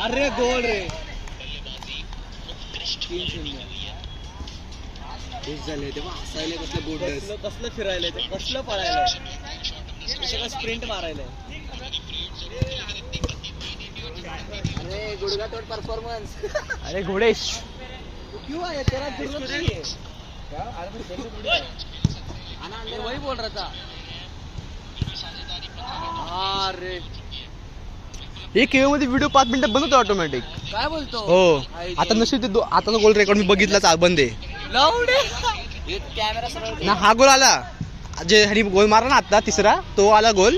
अरे गोल रे 3-0 झाले तेव्हा हसायला कसलं गोल्डस कसलं फिरायला कसलं पळायला कसं स्प्रिंट मारायला अरे गुडघातोड परफॉर्मन्स अरे घोडेश क्यों आया तेरा जरूरत नहीं है क्या वही बोल रहा था अरे एक मध्ये व्हिडिओ 5 मिनिटात बंद होतो ऑटोमॅटिक काय बोलतो हो आता नशीब ते आताचा गोल रेकॉर्ड मी बघितलाच बंद आहे कॅमेरा सरळ ना हा गोल आला जे हरी गोल मारला ना आता तिसरा तो आला गोल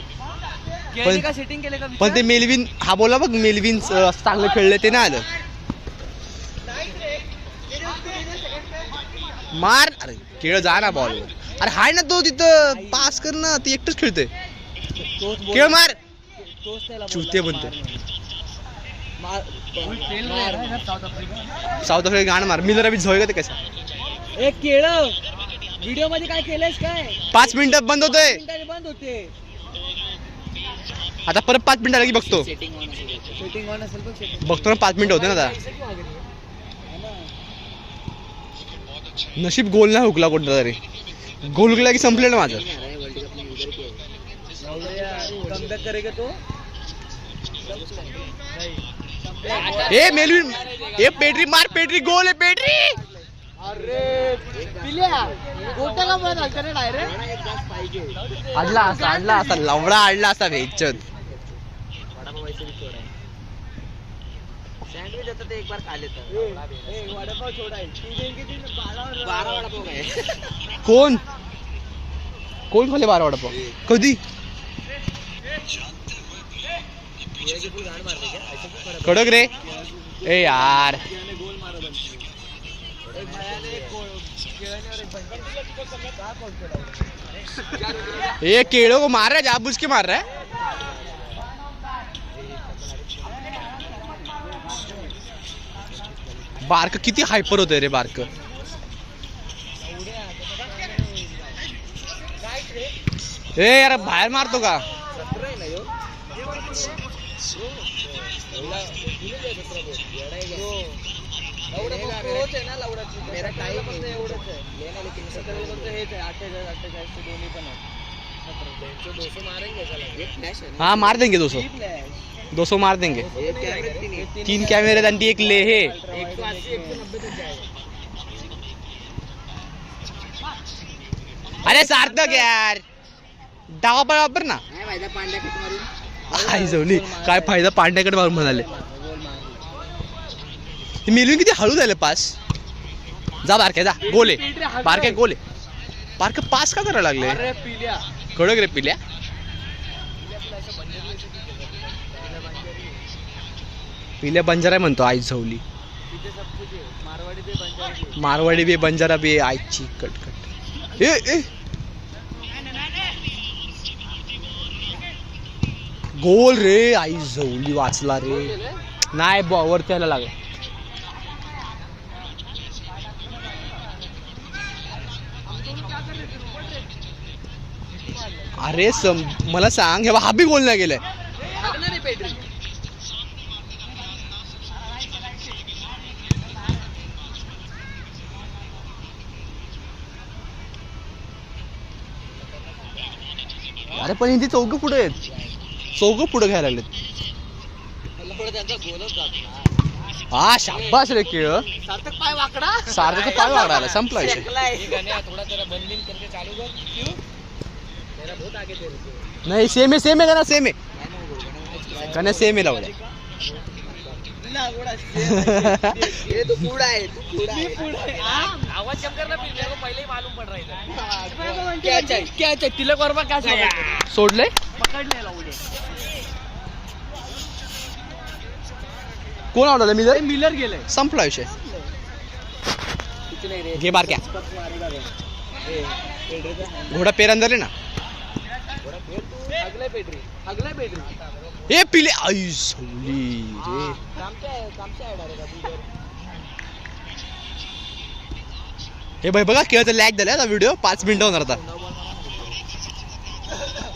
केले का सेटिंग केले का पण ते मेलविन हा बोला बघ मेलविन चांगलं खेळले ते नाही आलं मार अरे खेळ जा ना बॉल अरे हाय ना तो तिथं पास कर ना ती एकटंच खेळते खेळ मार चुते बनते साऊथ आफ्रिका गाणं मार मिलर अभी झोय का ते कसं एक केळ व्हिडिओ मध्ये काय केलंयस काय 5 मिनिटात बंद होतोय बंद होते आता परत 5 मिनिटं आलं की बघतो सेटिंग ऑन असेल बघ बघतो ना 5 मिनिटं होते ना आता नशीब गोल नाही हुकला कोणता तरी गोल हुकला की संपले ना माझं कमबॅक करेगा तो ए मेलविन ए पेड्री मार पेड्री गोल आहे पेड्री अरे पिल्या गोट्याला पण आलता रे डायरेक्ट आडला असा लवडा आडला असा वेचत सैंडविच होता ते एक बार खा लेता वडापाव छोडाय 12 वडापाव काय कोण खाले 12 वडापाव कधी कडक रे ए यार ये केड़ों को मार रहा है जानबूझ के मार रहा है बारक किती हायपर होते रे बारक ए यार बाहेर मारतो का हाँ मार देंगे 200 मार देंगे 3 कैमरे आणि एक ले है अरे सार्थक यार डावा बरोबर ना आई जवली काय फायदा पांड्याकडे मारून म्हणाले मिलून किती हळू झाले पास जा बारक्या जा गोले बारक्या गोले बारक पास का करायला लागले कडक रे पिल्या पिल्या बंजारा म्हणतो आई झवली मारवाडी बी बंजारा बी आईची कटकट ए गोल रे आई झवली वाचला रे नाही वरती यायला लागला अरे मला सांग हा बी गोल नाही गेलाय अरे पण इथे चौघ पुढे आहेत पुढे घ्यायला लागलेत हा शाबास रे खेळ सार्थक पाय वाकडा संपला नहीं सेम है गाना सेम है लावड़ा ये तो कूड़ा है आवाज कम करना फिर मेरे को पहले ही मालूम पड़ रहा है क्या चाहिए तिलक वर्मा क्या चाहिए सोडले पकडले लावले कोण आवडलं मिलर गेले संपला विषय घे बार क्या घोडा पेरंदरले ना ए पिले आई सोली रे हे भाई बघा खेळाचं लॅग झाला व्हिडिओ 5 मिनिटं होणार आता